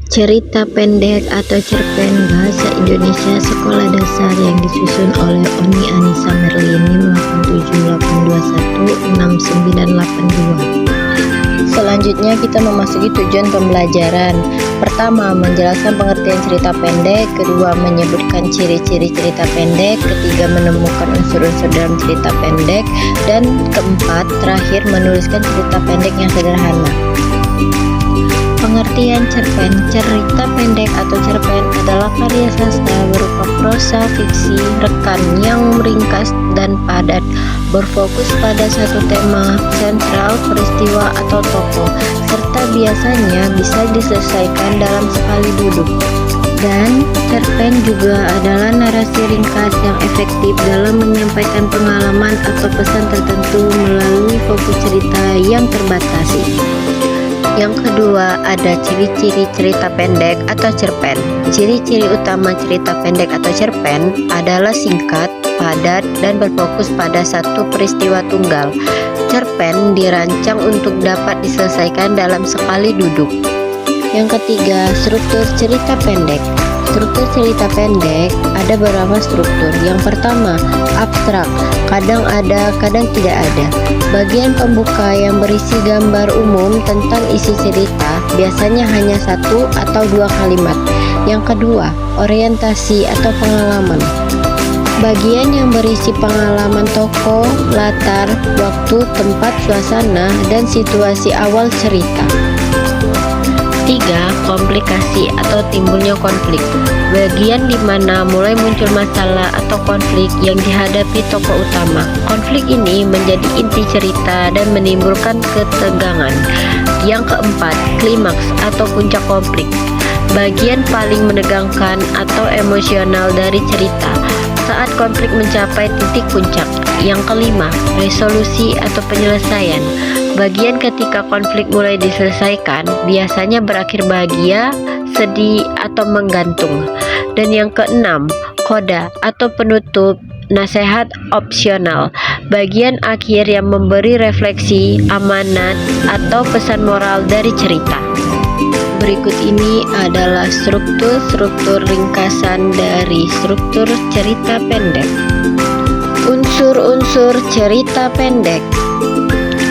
Cerita pendek atau cerpen bahasa Indonesia sekolah dasar yang disusun oleh Oni Anissa Merlin 587816982. Selanjutnya kita memasuki tujuan pembelajaran. Pertama, menjelaskan pengertian cerita pendek. Kedua, menyebutkan ciri-ciri cerita pendek. Ketiga, menemukan unsur-unsur dalam cerita pendek. Dan keempat, terakhir, menuliskan cerita pendek yang sederhana. Pengertian cerpen. Cerita pendek atau cerpen adalah karya sastra berupa prosa fiksi rekan yang ringkas dan padat, berfokus pada satu tema sentral, peristiwa atau tokoh, serta biasanya bisa diselesaikan dalam sekali duduk. Dan cerpen juga adalah narasi ringkas yang efektif dalam menyampaikan pengalaman atau pesan tertentu melalui fokus cerita yang terbatasi. Yang kedua, ada ciri-ciri cerita pendek atau cerpen. Ciri-ciri utama cerita pendek atau cerpen adalah singkat, padat, dan berfokus pada satu peristiwa tunggal. Cerpen dirancang untuk dapat diselesaikan dalam sekali duduk. Yang ketiga, struktur cerita pendek. Struktur cerita pendek ada beberapa struktur. Yang pertama, abstrak, kadang ada, kadang tidak ada. Bagian pembuka yang berisi gambar umum tentang isi cerita, biasanya hanya satu atau dua kalimat. Yang kedua, orientasi atau pengalaman. Bagian yang berisi pengalaman tokoh, latar, waktu, tempat, suasana, dan situasi awal cerita. 3. Komplikasi atau timbulnya konflik. Bagian di mana mulai muncul masalah atau konflik yang dihadapi tokoh utama. Konflik ini menjadi inti cerita dan menimbulkan ketegangan. Yang keempat, klimaks atau puncak konflik. Bagian paling menegangkan atau emosional dari cerita saat konflik mencapai titik puncak. Yang kelima, resolusi atau penyelesaian. Bagian ketika konflik mulai diselesaikan biasanya berakhir bahagia, sedih, atau menggantung. Dan yang keenam, koda atau penutup, nasihat opsional. Bagian akhir yang memberi refleksi, amanat, atau pesan moral dari cerita. Berikut ini adalah struktur ringkasan dari struktur cerita pendek. Unsur-unsur cerita pendek.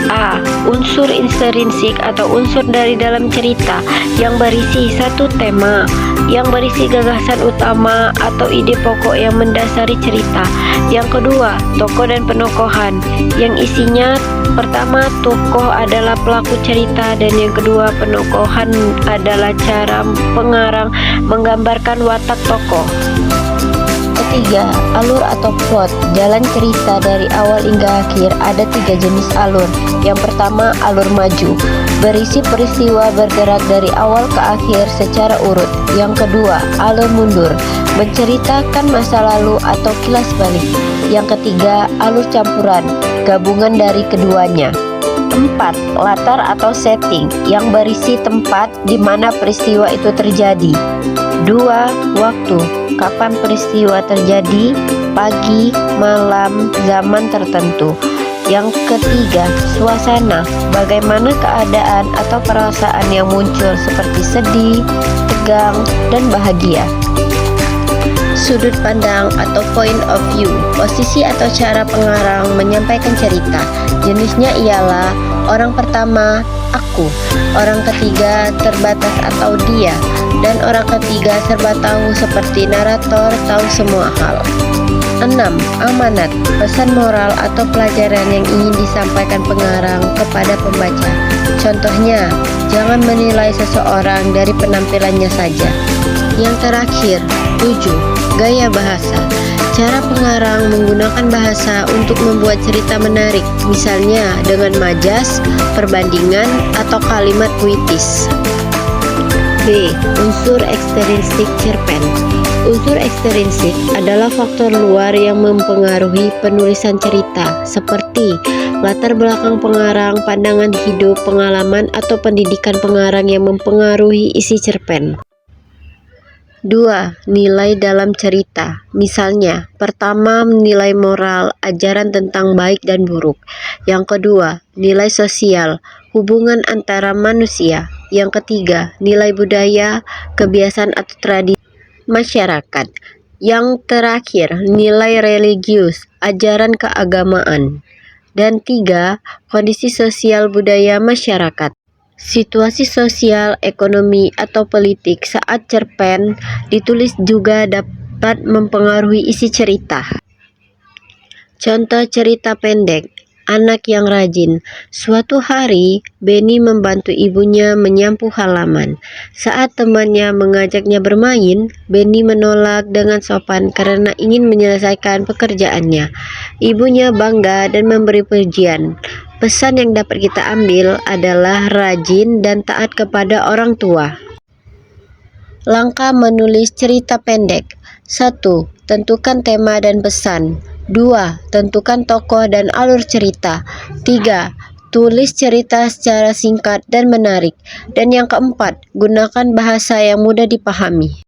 A. Unsur intrinsik atau unsur dari dalam cerita yang berisi satu tema, yang berisi gagasan utama atau ide pokok yang mendasari cerita. Yang kedua, tokoh dan penokohan, yang isinya pertama, tokoh adalah pelaku cerita, dan yang kedua, penokohan adalah cara pengarang menggambarkan watak tokoh. Ketiga, alur atau plot. Jalan cerita dari awal hingga akhir ada 3 jenis alur. Yang pertama, alur maju, berisi peristiwa bergerak dari awal ke akhir secara urut. Yang kedua, alur mundur, menceritakan masa lalu atau kilas balik. Yang ketiga, alur campuran, gabungan dari keduanya. 4. Latar atau setting, yang berisi tempat di mana peristiwa itu terjadi. 2. Waktu, kapan peristiwa terjadi, pagi, malam, zaman tertentu. Yang ketiga, suasana, bagaimana keadaan atau perasaan yang muncul seperti sedih, tegang, dan bahagia. Sudut pandang atau point of view, posisi atau cara pengarang menyampaikan cerita. Jenisnya ialah orang pertama, aku, orang ketiga, terbatas atau dia, dan orang ketiga serba tahu seperti narator tahu semua hal. 6. Amanat, pesan moral atau pelajaran yang ingin disampaikan pengarang kepada pembaca. Contohnya, jangan menilai seseorang dari penampilannya saja. Yang terakhir, 7. Gaya bahasa. Cara pengarang menggunakan bahasa untuk membuat cerita menarik, misalnya dengan majas, perbandingan, atau kalimat puitis. B. Unsur ekstrinsik cerpen. Unsur ekstrinsik adalah faktor luar yang mempengaruhi penulisan cerita, seperti latar belakang pengarang, pandangan hidup, pengalaman, atau pendidikan pengarang yang mempengaruhi isi cerpen. 2. Nilai dalam cerita. Misalnya, pertama, nilai moral, ajaran tentang baik dan buruk. Yang kedua, nilai sosial, hubungan antara manusia. Yang ketiga, nilai budaya, kebiasaan atau tradisi masyarakat. Yang terakhir, nilai religius, ajaran keagamaan. Dan tiga, kondisi sosial budaya masyarakat. Situasi sosial, ekonomi, atau politik saat cerpen ditulis juga dapat mempengaruhi isi cerita. Contoh cerita pendek, Anak yang Rajin. Suatu hari, Benny membantu ibunya menyapu halaman. Saat temannya mengajaknya bermain, Benny menolak dengan sopan karena ingin menyelesaikan pekerjaannya. Ibunya bangga dan memberi pujian. Pesan yang dapat kita ambil adalah rajin dan taat kepada orang tua. Langkah menulis cerita pendek. 1. Tentukan tema dan pesan. 2. Tentukan tokoh dan alur cerita. 3. Tulis cerita secara singkat dan menarik. Dan yang keempat, gunakan bahasa yang mudah dipahami.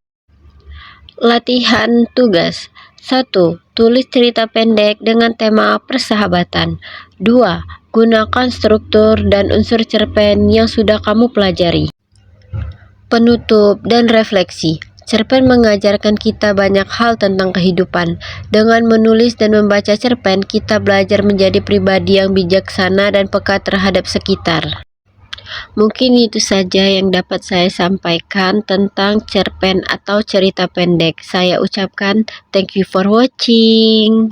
Latihan tugas. 1. Tulis cerita pendek dengan tema persahabatan. 2. Gunakan struktur dan unsur cerpen yang sudah kamu pelajari. Penutup dan refleksi. Cerpen mengajarkan kita banyak hal tentang kehidupan. Dengan menulis dan membaca cerpen, kita belajar menjadi pribadi yang bijaksana dan peka terhadap sekitar. Mungkin itu saja yang dapat saya sampaikan tentang cerpen atau cerita pendek. Saya ucapkan thank you for watching.